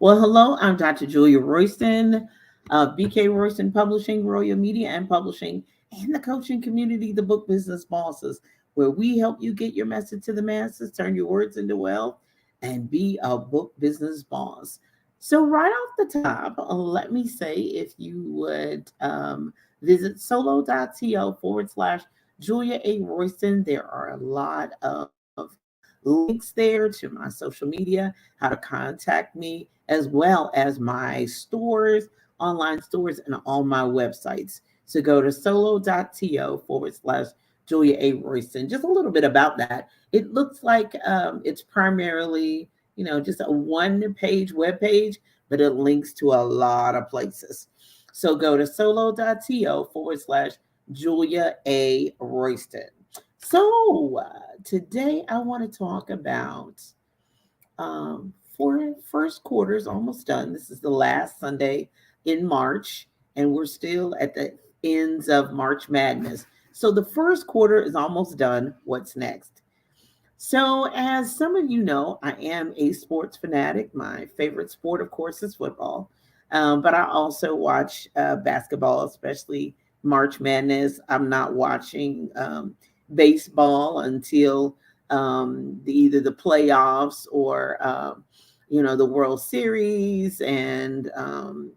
Well, hello, I'm Dr. Julia Royston of BK Royston Publishing, Royal Media and Publishing, and the coaching community, the Book Business Bosses, where we help you get your message to the masses, turn your words into wealth, and be a book business boss. So, right off the top, let me say if you would visit solo.to/Julia A. Royston, there are a lot of links there to my social media, how to contact me, as well as my stores, online stores, and all my websites. So go to solo.to/ Julia A. Royston. Just a little bit about that. It looks like it's primarily, just a one-page web page, but it links to a lot of places. So go to solo.to/ Julia A. Royston. So today I want to talk about for first quarter is almost done. This is the last Sunday in March, and we're still at the ends of March Madness. So the first quarter is almost done. What's next? So, as some of you know, I am a sports fanatic. My favorite sport, of course, is football. But I also watch basketball, especially March Madness. I'm not watching baseball until either the playoffs or the World Series, and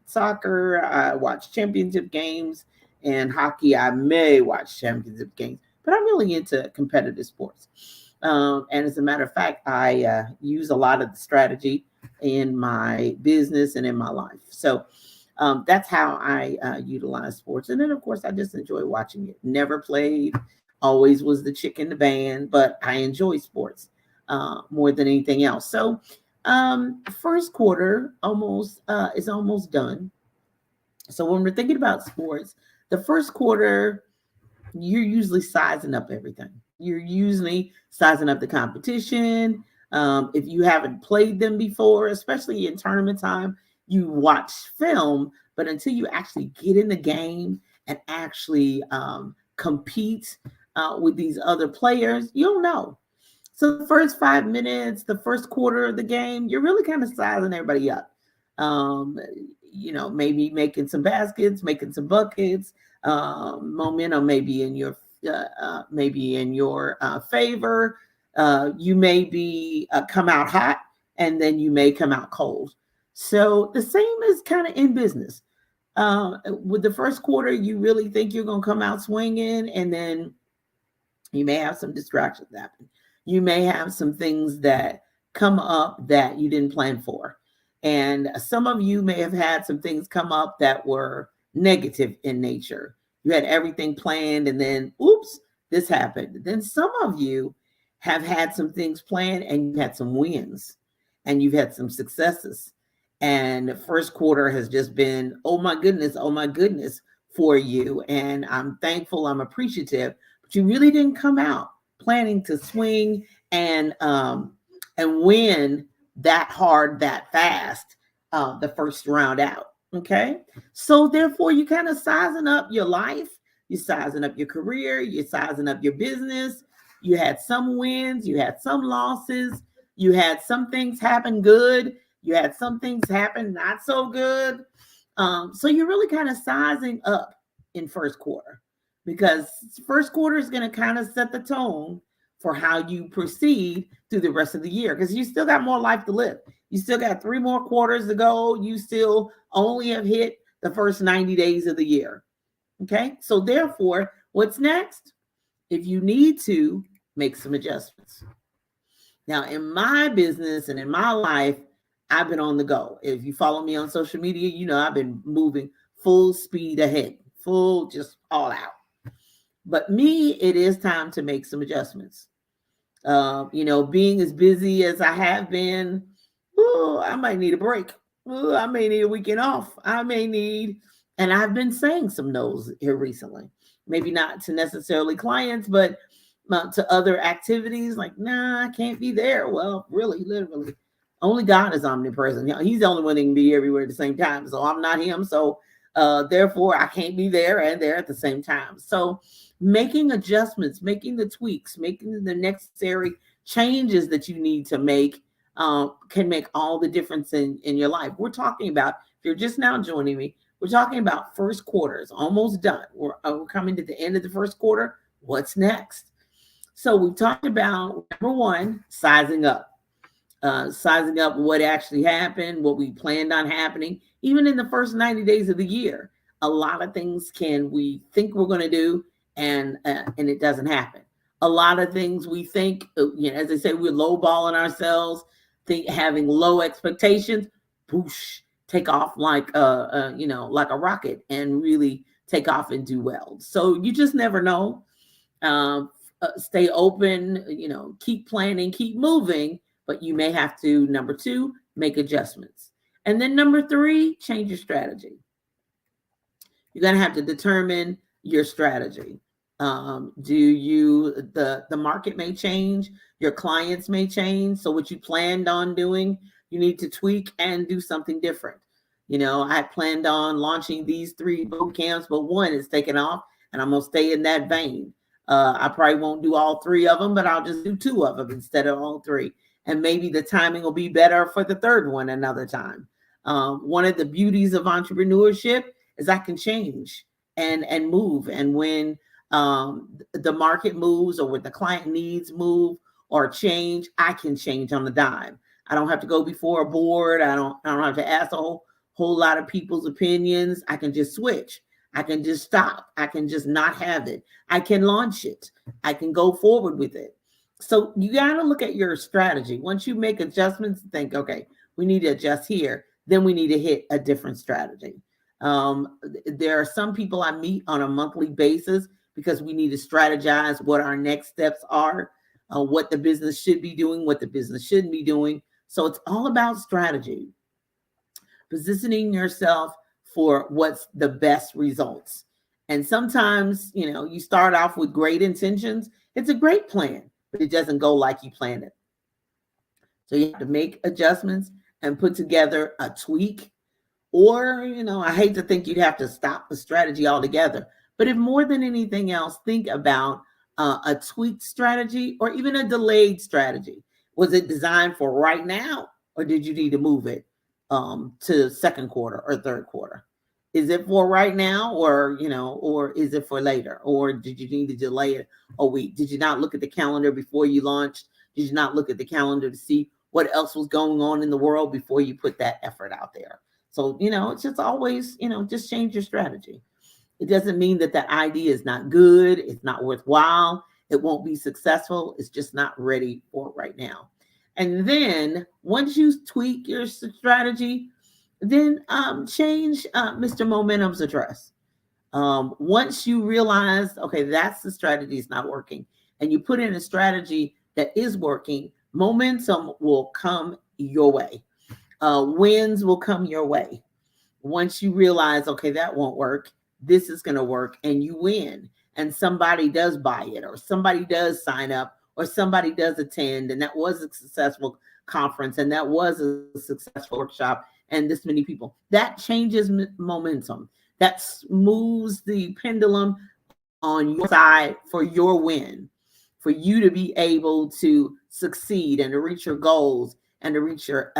soccer. I watch championship games, and hockey. I may watch championship games, but I'm really into competitive sports. And as a matter of fact, I use a lot of the strategy in my business and in my life. So that's how I utilize sports. And then, of course, I just enjoy watching it. Never played, always was the chick in the band, but I enjoy sports more than anything else. So first quarter almost is almost done. So when we're thinking about sports, the first quarter, you're usually sizing up everything. You're usually sizing up the competition. If you haven't played them before, especially in tournament time, you watch film, but until you actually get in the game and actually compete with these other players, you don't know. So the first 5 minutes, the first quarter of the game, you're really kind of sizing everybody up. Um, maybe making some baskets, making some buckets. Momentum maybe in your favor. You may be come out hot, and then you may come out cold. So the same is kind of in business. With the first quarter, you really think you're going to come out swinging, and then you may have some distractions happen. You may have some things that come up that you didn't plan for. And some of you may have had some things come up that were negative in nature. You had everything planned, and then, oops, this happened. Then some of you have had some things planned, and you had some wins, and you've had some successes. And the first quarter has just been, oh my goodness for you. And I'm thankful, I'm appreciative, but you really didn't come out planning to swing and win that hard, that fast, the first round out. Okay. So therefore, you kind of sizing up your life, you're sizing up your career, you're sizing up your business. You had some wins, you had some losses, you had some things happen good, you had some things happen not so good. So you're really kind of sizing up in first quarter, because first quarter is going to kind of set the tone for how you proceed through the rest of the year, because you still got more life to live. You still got 3 more quarters to go. You still only have hit the first 90 days of the year. Okay. So therefore, what's next? If you need to, make some adjustments. Now, in my business and in my life, I've been on the go. If you follow me on social media, you know I've been moving full speed ahead, full, just all out. But me, it is time to make some adjustments. Being as busy as I have been, I might need a break. I may need a weekend off. And I've been saying some no's here recently. Maybe not to necessarily clients, but to other activities. Like, nah, I can't be there. Well, really, literally, only God is omnipresent. He's the only one that can be everywhere at the same time. So I'm not him. So therefore, I can't be there and there at the same time. So making adjustments, making the tweaks, making the necessary changes that you need to make can make all the difference in your life. We're talking about, if you're just now joining me, we're talking about first quarter. It's almost done. We're coming to the end of the first quarter. What's next? So we've talked about, number one, sizing up. Sizing up what actually happened, what we planned on happening, even in the first 90 days of the year. A lot of things we think we're going to do, and it doesn't happen. A lot of things we think, as they say, we're lowballing ourselves, having low expectations, whoosh, take off like like a rocket and really take off and do well. So you just never know. Stay open, keep planning, keep moving. But you may have to, number two, make adjustments. And then number three, change your strategy. You're going to have to determine your strategy. The market may change, your clients may change. So what you planned on doing, you need to tweak and do something different. I planned on launching these 3 boot camps, but one is taken off, and I'm going to stay in that vein. I probably won't do all 3 of them, but I'll just do 2 of them instead of all 3. And maybe the timing will be better for the 3rd one another time. One of the beauties of entrepreneurship is I can change and move. And when the market moves, or when the client needs move or change, I can change on the dime. I don't have to go before a board. I don't have to ask a whole lot of people's opinions. I can just switch. I can just stop. I can just not have it. I can launch it. I can go forward with it. So you got to look at your strategy. Once you make adjustments, think, okay, we need to adjust here. Then we need to hit a different strategy. There are some people I meet on a monthly basis because we need to strategize what our next steps are, what the business should be doing, what the business shouldn't be doing. So it's all about strategy, positioning yourself for what's the best results. And sometimes, you start off with great intentions. It's a great plan, but it doesn't go like you planned it. So you have to make adjustments and put together a tweak. Or, I hate to think you'd have to stop the strategy altogether. But if more than anything else, think about a tweaked strategy or even a delayed strategy. Was it designed for right now, or did you need to move it to second quarter or third quarter? Is it for right now, or is it for later? Or did you need to delay it a week? Did you not look at the calendar before you launched? Did you not look at the calendar to see what else was going on in the world before you put that effort out there? So, it's just always, just change your strategy. It doesn't mean that that idea is not good. It's not worthwhile. It won't be successful. It's just not ready for it right now. And then once you tweak your strategy, then change Mr. Momentum's address. Once you realize, okay, that's the strategy is not working, and you put in a strategy that is working, momentum will come your way. Wins will come your way. Once you realize, okay, that won't work, this is going to work, and you win, and somebody does buy it, or somebody does sign up, or somebody does attend, and that was a successful conference, and that was a successful workshop, and this many people. That changes momentum. That moves the pendulum on your side for your win, for you to be able to succeed and to reach your goals and to reach your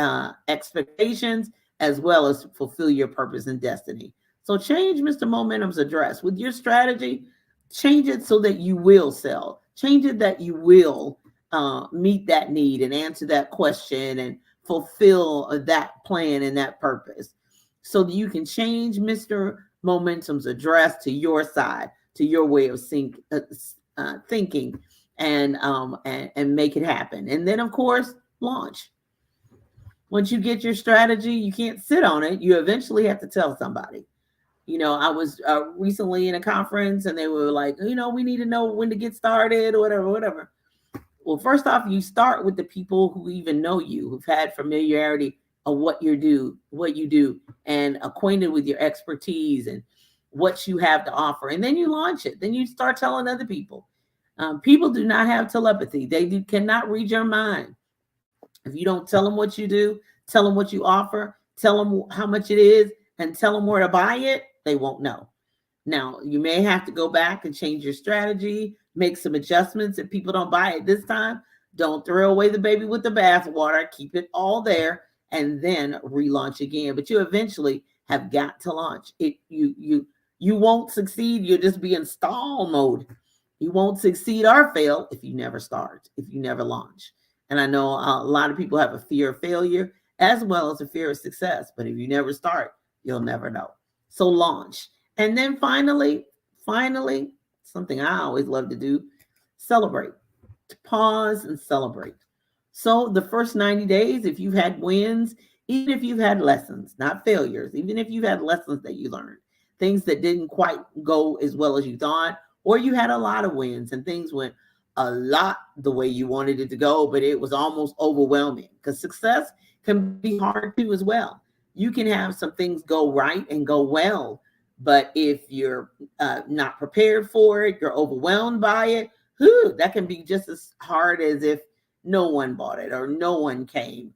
expectations, as well as fulfill your purpose and destiny. So change Mr. Momentum's address with your strategy. Change it so that you will sell. Change it that you will meet that need and answer that question and fulfill that plan and that purpose, so that you can change Mr. Momentum's address to your side, to your way of thinking, and make it happen. And then, of course, launch. Once you get your strategy, you can't sit on it. You eventually have to tell somebody. I was recently in a conference, and they were like, we need to know when to get started, or whatever. Well, first off, you start with the people who even know you, who've had familiarity of what you do, and acquainted with your expertise and what you have to offer. And then you launch it. Then you start telling other people. People do not have telepathy. They cannot read your mind. If you don't tell them what you do, tell them what you offer, tell them how much it is, and tell them where to buy it, they won't know. Now, you may have to go back and change your strategy, make some adjustments if people don't buy it this time. Don't throw away the baby with the bathwater. Keep it all there and then relaunch again. But you eventually have got to launch. You won't succeed. You'll just be in stall mode. You won't succeed or fail if you never start, if you never launch. And I know a lot of people have a fear of failure as well as a fear of success. But if you never start, you'll never know. So launch. And then finally, something I always love to do, celebrate. To pause and celebrate. So the first 90 days, if you've had wins, even if you've had lessons, not failures, even if you've had lessons that you learned, things that didn't quite go as well as you thought, or you had a lot of wins and things went a lot the way you wanted it to go, but it was almost overwhelming, because success can be hard too as well. You can have some things go right and go well, but if you're not prepared for it, you're overwhelmed by it, that can be just as hard as if no one bought it or no one came.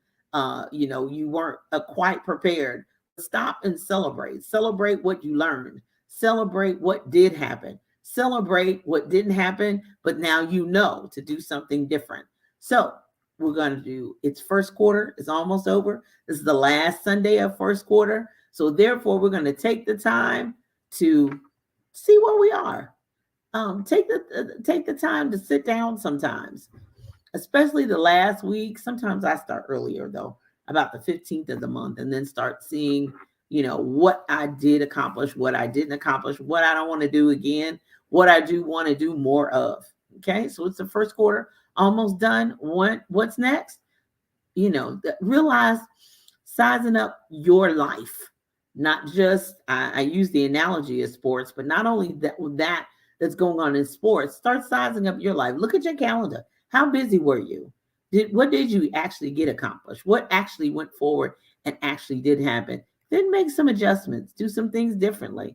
You weren't quite prepared. Stop and celebrate. Celebrate what you learned. Celebrate what did happen. Celebrate what didn't happen, but now you know to do something different. So we're going to do, it's first quarter. It's almost over. This is the last Sunday of first quarter. So therefore, we're going to take the time to see where we are. Take the time to sit down sometimes, especially the last week. Sometimes I start earlier though, about the 15th of the month, and then start seeing, what I did accomplish, what I didn't accomplish, what I don't want to do again, what I do want to do more of. Okay. So it's the first quarter almost done. What's next? Realize sizing up your life, not just, I use the analogy of sports, but not only that's going on in sports, start sizing up your life. Look at your calendar. How busy were you? What did you actually get accomplished? What actually went forward and actually did happen? Then make some adjustments, do some things differently.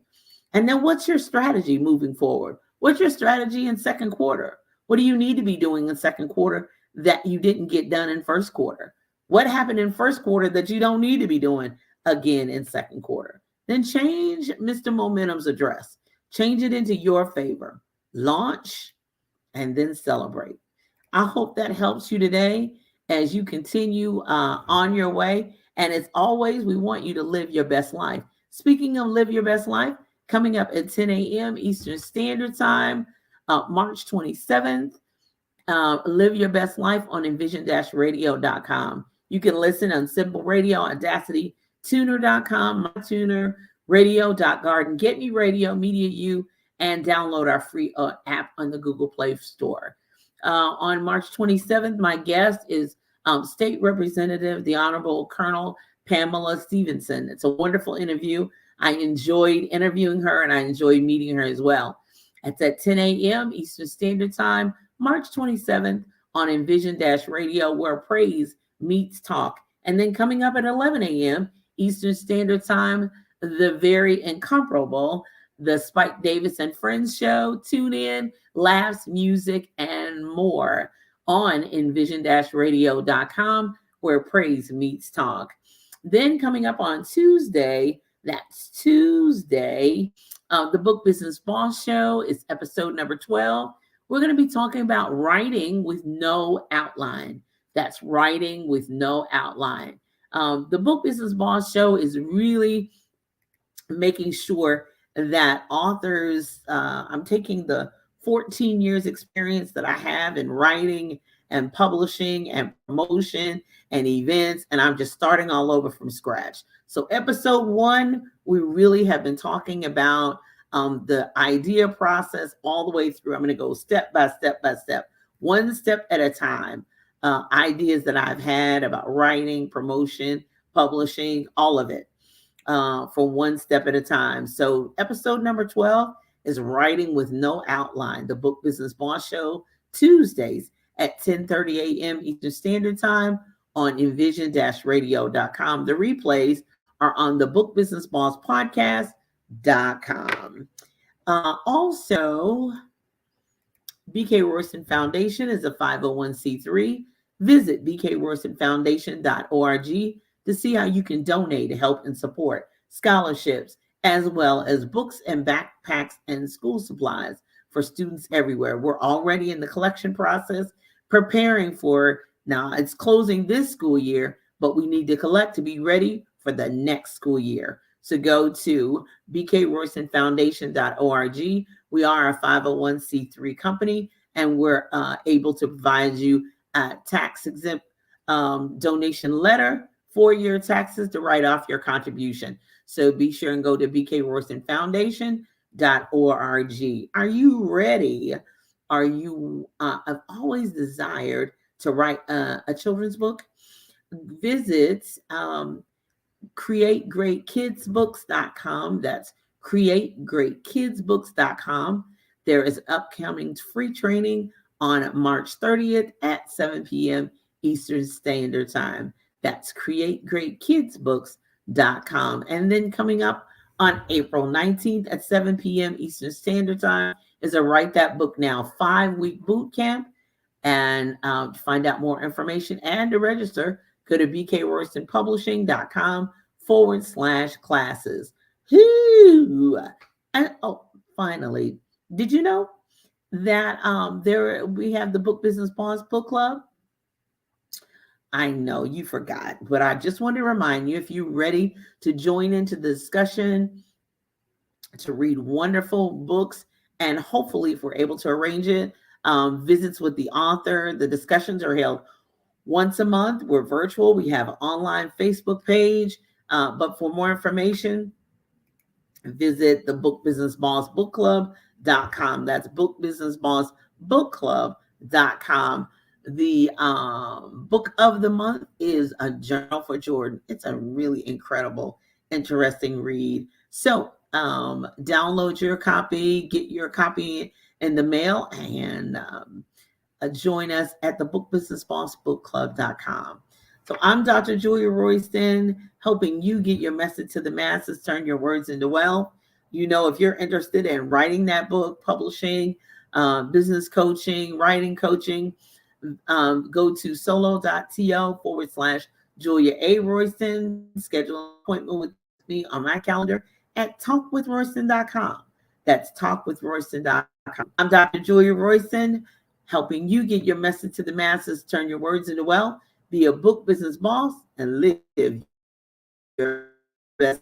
And then what's your strategy moving forward? What's your strategy in second quarter? What do you need to be doing in second quarter that you didn't get done in first quarter? What happened in first quarter that you don't need to be doing again in second quarter? Then change Mr. Momentum's address. Change it into your favor. Launch and then celebrate. I hope that helps you today as you continue on your way. And as always, we want you to live your best life. Speaking of live your best life, coming up at 10 a.m. Eastern Standard Time, March 27th, Live Your Best Life on envision-radio.com. You can listen on Simple Radio, Audacity, tuner.com, MyTuner, radio.garden, Get Me Radio, Media U, and download our free app on the Google Play Store. On March 27th, my guest is State Representative, the Honorable Colonel Pamela Stevenson. It's a wonderful interview. I enjoyed interviewing her and I enjoyed meeting her as well. It's at 10 a.m. Eastern Standard Time, March 27th on Envision-Radio, where praise meets talk. And then coming up at 11 a.m. Eastern Standard Time, the very incomparable, the Spike Davis and Friends show. Tune in, laughs, music, and more on envision-radio.com, where praise meets talk. Then coming up on Tuesday, that's Tuesday, the Book Business Boss Show is episode number 12. We're going to be talking about writing with no outline. That's writing with no outline. The Book Business Boss Show is really making sure that authors, I'm taking the 14 years experience that I have in writing and publishing and promotion and events, and I'm just starting all over from scratch. So episode 1, we really have been talking about the idea process all the way through. I'm going to go step by step by step, one step at a time. Ideas that I've had about writing, promotion, publishing, all of it. For one step at a time. So episode number 12 is Writing with No Outline, the Book Business Boss Show, Tuesdays at 10:30 a.m. Eastern Standard Time on envision-radio.com. The replays are on the Book Business Boss podcast.com. Also, BK Royston Foundation is a 501c3. Visit bkroystonfoundation.org to see how you can donate to help and support scholarships, as well as books and backpacks and school supplies for students everywhere. We're already in the collection process. preparing for, now it's closing this school year, but we need to collect to be ready for the next school year. So go to bkroystonfoundation.org. We are a 501c3 company, and we're able to provide you a tax-exempt donation letter for your taxes to write off your contribution. So be sure and go to bkroystonfoundation.org. Are you ready? Are you, I've always desired to write a children's book. Visit creategreatkidsbooks.com. That's creategreatkidsbooks.com. There is upcoming free training on March 30th at 7 p.m. Eastern Standard Time. That's creategreatkidsbooks.com. And then coming up on April 19th at 7 p.m. Eastern Standard Time is a Write That Book Now 5-week boot camp. And to find out more information and to register, go to bkroystonpublishing.com/classes. And finally, did you know that we have the Book Business Boss Book Club? I know you forgot, but I just want to remind you, if you're ready to join into the discussion, to read wonderful books, and hopefully, if we're able to arrange it, visits with the author. The discussions are held once a month. We're virtual. We have an online Facebook page. But for more information, visit the bookbusinessbossbookclub.com. That's bookbusinessbossbookclub.com. The book of the month is A Journal for Jordan. It's a really incredible, interesting read. So download your copy, get your copy in the mail, and join us at the bookbusinessbossbookclub.com. So I'm Dr. Julia Royston, helping you get your message to the masses, turn your words into wealth. You know, if you're interested in writing that book, publishing, business coaching, writing coaching, go to solo.to/Julia A. Royston. Schedule an appointment with me on my calendar at talkwithroyston.com. That's talkwithroyston.com. I'm Dr. Julia Royston, helping you get your message to the masses, turn your words into wealth, be a book business boss, and live your best